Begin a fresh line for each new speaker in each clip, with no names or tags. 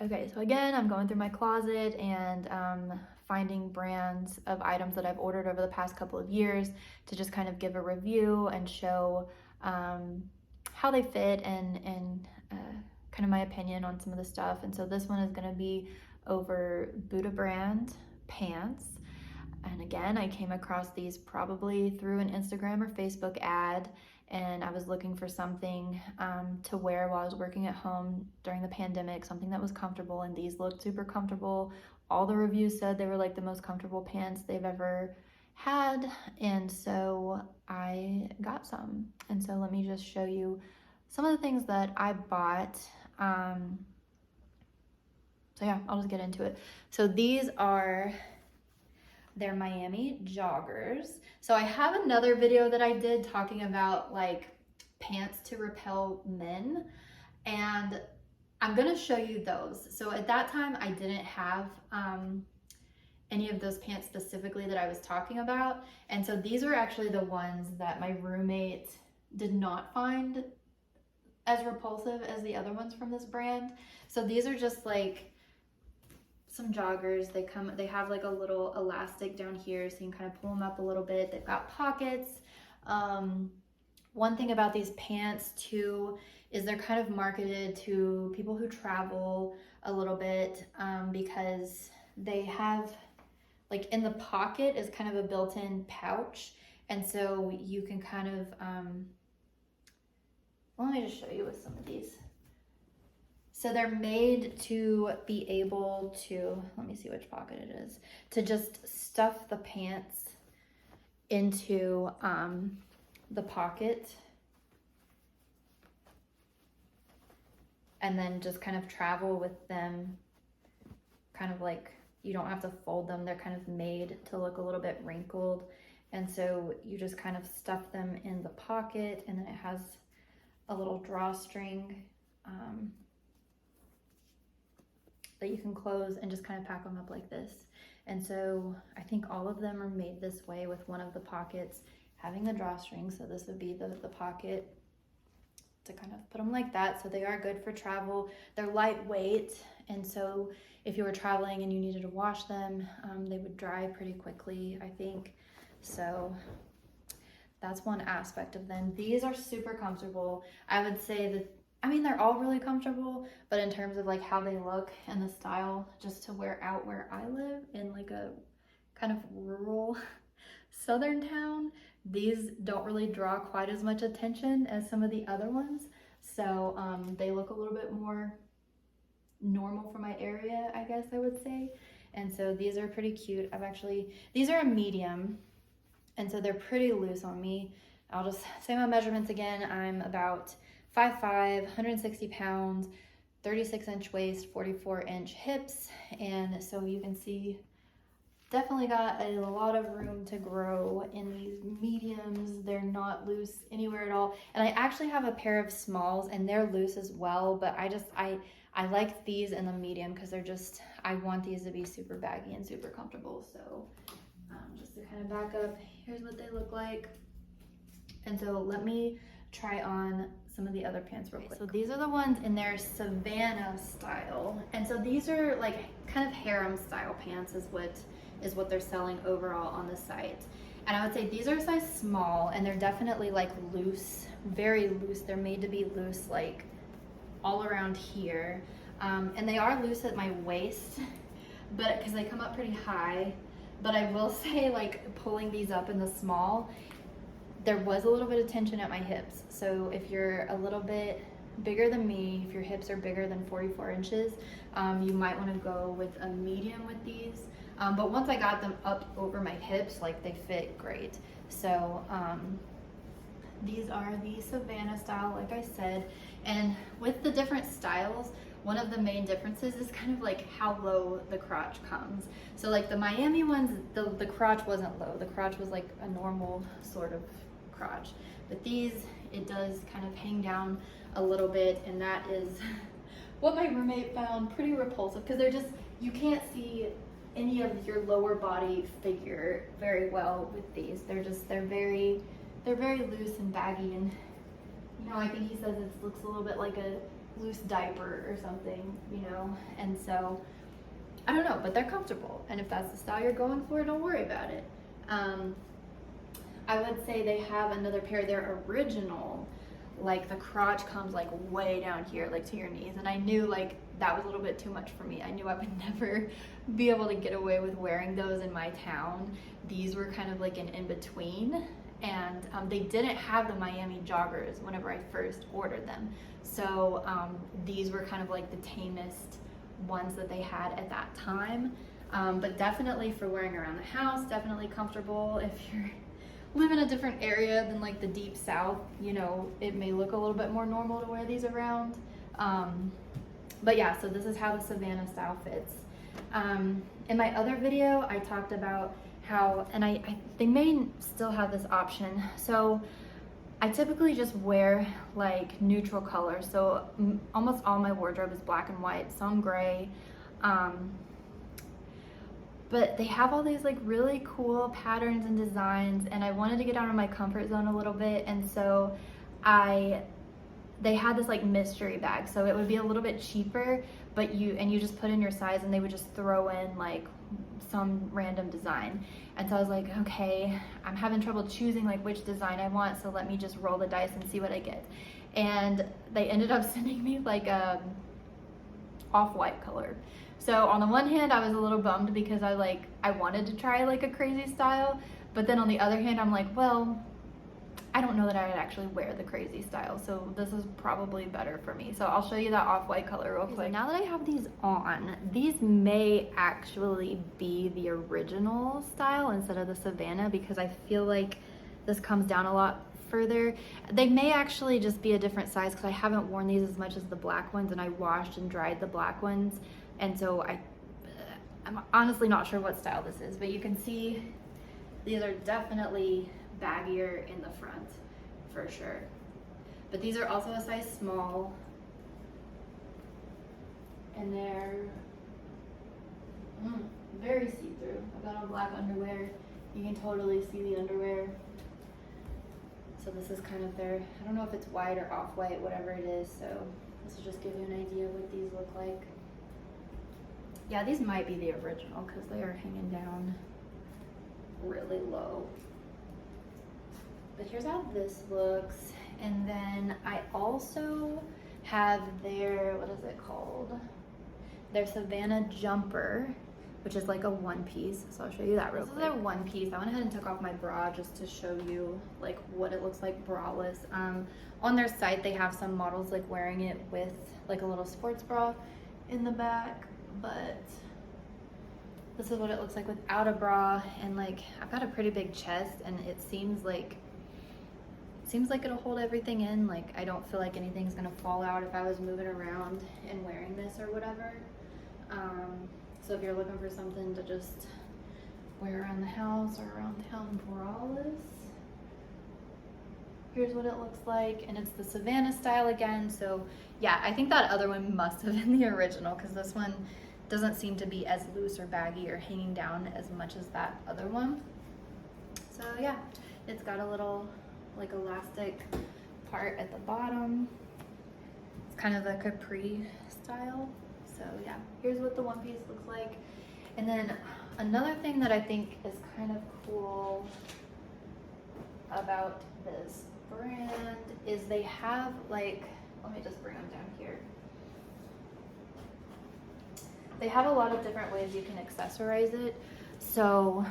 Okay, so again, I'm going through my closet and finding brands of items that I've ordered over the past couple of years to just kind of give a review and show how they fit and kind of my opinion on some of the stuff. And so this one is going to be over Buddha brand pants. And again, I came across these probably through an Instagram or Facebook ad, and I was looking for something to wear while I was working at home during the pandemic, something that was comfortable, and these looked super comfortable. All the reviews said they were like the most comfortable pants they've ever had, and so I got some. And so let me just show you some of the things that I bought. So yeah, I'll just get into it. So these are they're Miami joggers. So I have another video that I did talking about like pants to repel men, and I'm gonna show you those. So at that time I didn't have any of those pants specifically that I was talking about, and so these were actually the ones that my roommate did not find as repulsive as the other ones from this brand. So these are just like some joggers. They have like a little elastic down here so you can kind of pull them up a little bit. They've got pockets. One thing about these pants too is they're kind of marketed to people who travel a little bit because they have like in the pocket is kind of a built-in pouch, and so you can kind of well, let me just show you with some of these. So they're made to be able to, let me see which pocket it is, to just stuff the pants into the pocket and then just kind of travel with them, kind of like you don't have to fold them. They're kind of made to look a little bit wrinkled. And so you just kind of stuff them in the pocket, and then it has a little drawstring that you can close and just kind of pack them up like this. And so I think all of them are made this way, with one of the pockets having the drawstring. So this would be the pocket to kind of put them like that. So they are good for travel. They're lightweight, and so if you were traveling and you needed to wash them, they would dry pretty quickly, I think. So that's one aspect of them. These are super comfortable. I would say that, I mean, they're all really comfortable, but in terms of like how they look and the style, just to wear out where I live in like a kind of rural southern town, these don't really draw quite as much attention as some of the other ones. So they look a little bit more normal for my area, I guess I would say. And so these are pretty cute. These are a medium, and so they're pretty loose on me. I'll just say my measurements again. I'm about 5'5", 160 pounds, 36-inch waist, 44-inch hips, and so you can see definitely got a lot of room to grow in these mediums. They're not loose anywhere at all. And I actually have a pair of smalls, and they're loose as well, but I like these in the medium because I want these to be super baggy and super comfortable. So just to kind of back up, here's what they look like. And so let me try on some of the other pants real quick. So these are the ones in their Savannah style. And so these are like kind of harem style pants is what they're selling overall on the site. And I would say these are a size small, and they're definitely like loose, very loose. They're made to be loose like all around here. And they are loose at my waist, but because they come up pretty high. But I will say, like, pulling these up in the small, there was a little bit of tension at my hips. So if you're a little bit bigger than me, if your hips are bigger than 44 inches, you might want to go with a medium with these. But once I got them up over my hips, like, they fit great. So these are the Savannah style, like I said. And with the different styles, one of the main differences is kind of like how low the crotch comes. So like the Miami ones, the crotch wasn't low. The crotch was like a normal sort of crotch. But these, it does kind of hang down a little bit, and that is what my roommate found pretty repulsive, because you can't see any of your lower body figure very well with these. They're very loose and baggy, and I think he says it looks a little bit like a loose diaper or something, you know? And so, I don't know, but they're comfortable. And if that's the style you're going for, don't worry about it. I would say they have another pair, they're original. Like the crotch comes like way down here, like to your knees. And I knew like that was a little bit too much for me. I knew I would never be able to get away with wearing those in my town. These were kind of like an in-between. And they didn't have the Miami joggers whenever I first ordered them. So these were kind of like the tamest ones that they had at that time. But definitely for wearing around the house, definitely comfortable. If you're live in a different area than like the deep south, you know, it may look a little bit more normal to wear these around. But yeah, so this is how the Savannah style fits. In my other video, I talked about how, and they may still have this option. So I typically just wear like neutral colors. So almost all my wardrobe is black and white, some gray. But they have all these like really cool patterns and designs, and I wanted to get out of my comfort zone a little bit, and so they had this like mystery bag, so it would be a little bit cheaper, but you just put in your size and they would just throw in like some random design. And so I was like, okay, I'm having trouble choosing like which design I want, so let me just roll the dice and see what I get. And they ended up sending me like a off-white color. So on the one hand, I was a little bummed because I wanted to try like a crazy style, but then on the other hand, I'm like, well, I don't know that I would actually wear the crazy style, so this is probably better for me. So I'll show you that off-white color real quick. So now that I have these on, these may actually be the original style instead of the Savannah, because I feel like this comes down a lot further. They may actually just be a different size because I haven't worn these as much as the black ones, and I washed and dried the black ones. And so I'm honestly not sure what style this is, but you can see these are definitely baggier in the front for sure. But these are also a size small, and they're very see-through. I've got on black underwear. You can totally see the underwear. So this is kind of their, I don't know if it's white or off-white, whatever it is. So this will just give you an idea what these look like. Yeah, these might be the original because they are hanging down really low. But here's how this looks. And then I also have their, what is it called? Their Savannah jumper, which is like a one piece. So I'll show you that real quick. This is their one piece. I went ahead and took off my bra just to show you like what it looks like braless. On their site, they have some models like wearing it with like a little sports bra in the back. But this is what it looks like without a bra, and like I've got a pretty big chest, and it seems like it'll hold everything in. Like I don't feel like anything's gonna fall out if I was moving around and wearing this or whatever. So if you're looking for something to just wear around the house or around town braless, here's what it looks like. And it's the Savannah style again. So yeah, I think that other one must have been the original because this one doesn't seem to be as loose or baggy or hanging down as much as that other one. So yeah, it's got a little like elastic part at the bottom. It's kind of a capri style. So yeah, here's what the one piece looks like. And then another thing that I think is kind of cool about this brand is they have like, let me just bring them down here. They have a lot of different ways you can accessorize it. So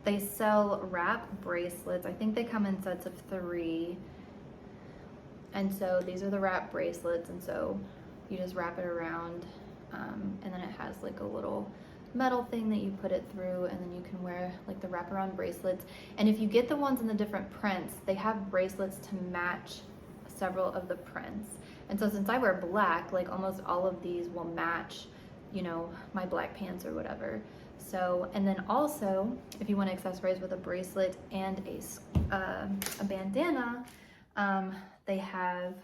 they sell wrap bracelets. I think they come in sets of 3. And so these are the wrap bracelets, and so you just wrap it around, and then it has like a little metal thing that you put it through, and then you can wear like the wraparound bracelets. And if you get the ones in the different prints, they have bracelets to match several of the prints. And so since I wear black, like almost all of these will match, you know, my black pants or whatever. So, and then also, if you want to accessorize with a bracelet and a bandana, they have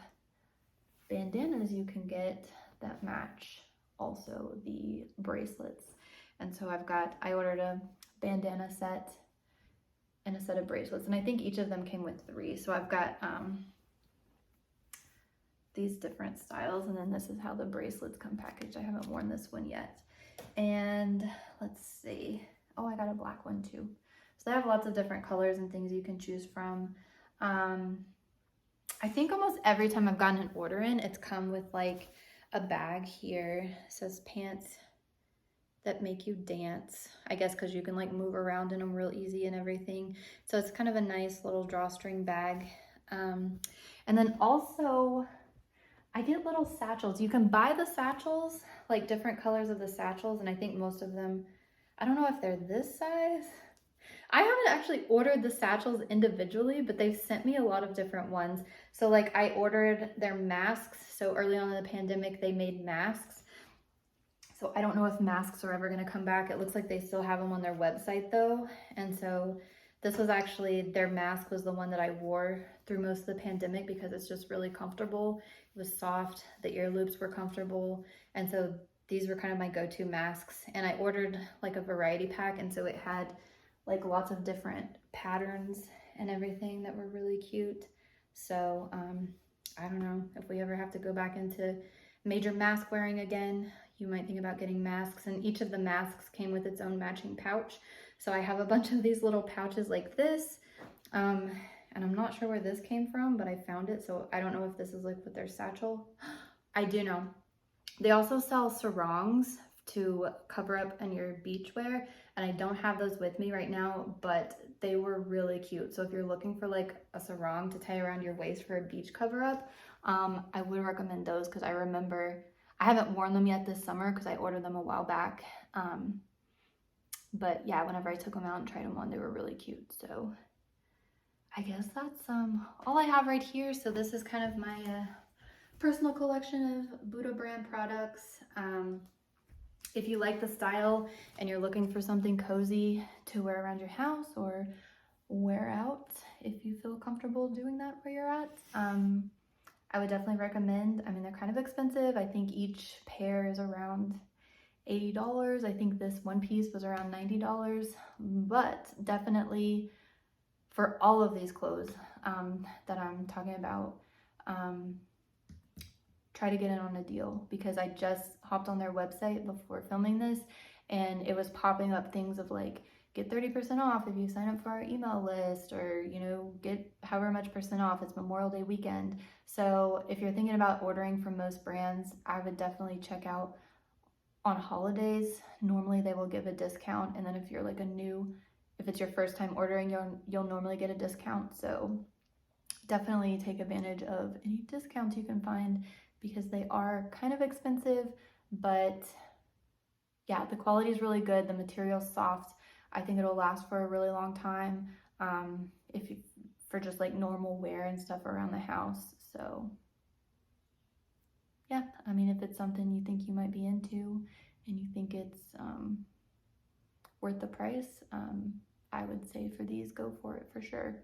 bandanas you can get that match also the bracelets. And so I ordered a bandana set and a set of bracelets, and I think each of them came with 3. So I've got these different styles, and then this is how the bracelets come packaged. I haven't worn this one yet. And let's see. Oh, I got a black one too. So they have lots of different colors and things you can choose from. I think almost every time I've gotten an order in, it's come with like a bag here. It says pants that make you dance, I guess, because you can like move around in them real easy and everything. So it's kind of a nice little drawstring bag. And then also I get little satchels. You can buy the satchels, like different colors of the satchels, and I think most of them, I don't know if they're this size. I haven't actually ordered the satchels individually, but they've sent me a lot of different ones. So like I ordered their masks. So early on in the pandemic, they made masks. So I don't know if masks are ever gonna come back. It looks like they still have them on their website though. And so this was actually, their mask was the one that I wore through most of the pandemic because it's just really comfortable. It was soft, the ear loops were comfortable. And so these were kind of my go-to masks. And I ordered like a variety pack. And so it had like lots of different patterns and everything that were really cute. So I don't know if we ever have to go back into major mask wearing again, you might think about getting masks. And each of the masks came with its own matching pouch. So I have a bunch of these little pouches like this. And I'm not sure where this came from, but I found it. So I don't know if this is like with their satchel. I do know. They also sell sarongs to cover up in your beach wear. And I don't have those with me right now, but they were really cute. So if you're looking for like a sarong to tie around your waist for a beach cover up, I would recommend those because I remember, I haven't worn them yet this summer because I ordered them a while back. But yeah, whenever I took them out and tried them on, they were really cute. So I guess that's all I have right here. So this is kind of my personal collection of Buddha brand products. If you like the style and you're looking for something cozy to wear around your house or wear out, if you feel comfortable doing that where you're at, I would definitely recommend. I mean, they're kind of expensive. I think each pair is around $80. I think this one piece was around $90, but definitely for all of these clothes that I'm talking about, try to get in on a deal because I just hopped on their website before filming this and it was popping up things of like, get 30% off if you sign up for our email list, or, you know, get however much percent off. It's Memorial Day weekend. So if you're thinking about ordering from most brands, I would definitely check out on holidays. Normally they will give a discount. And then if you're like if it's your first time ordering, you'll normally get a discount. So definitely take advantage of any discounts you can find because they are kind of expensive, but yeah, the quality is really good. The material's soft. I think it'll last for a really long time for just like normal wear and stuff around the house. So yeah, I mean, if it's something you think you might be into and you think it's worth the price, I would say for these, go for it for sure.